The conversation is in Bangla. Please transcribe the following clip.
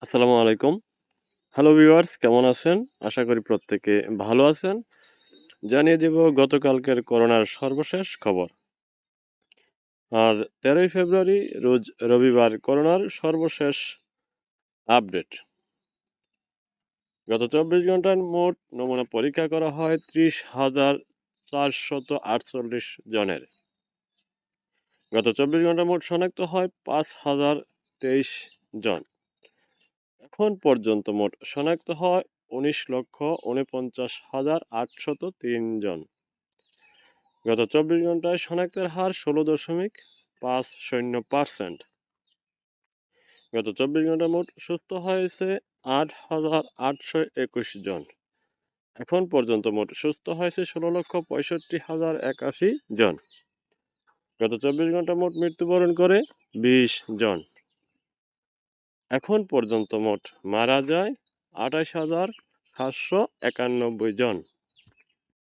আসসালামু আলাইকুম। হ্যালো ভিউয়ার্স, কেমন আছেন? আশা করি প্রত্যেকে ভালো আছেন। জানিয়ে দেব গতকালকের করোনার সর্বশেষ খবর। আজ ১৩ই ফেব্রুয়ারি রোজ রবিবার করোনার সর্বশেষ আপডেট। গত ২৪ ঘন্টায় মোট নমুনা পরীক্ষা করা হয় ৩০,৪৪৮ জনের। গত ২৪ ঘন্টায় মোট শনাক্ত হয় ৫,০২৩ জন। এখন পর্যন্ত মোট শনাক্ত হয় ১৯,৪৯,৮০৩ জন। গত ২৪ ঘন্টায় শনাক্তের হার ১৬.৫%। গত ২৪ ঘন্টায় মোট সুস্থ হয়েছে ৮,৮২১ জন। এখন পর্যন্ত মোট সুস্থ হয়েছে ১৬,৬৫,০৮১ জন। গত ২৪ ঘন্টায় মোট মৃত্যুবরণ করে ২০ জন। এখন পর্যন্ত মোট মারা যায় ২৮,৭৯১ জন।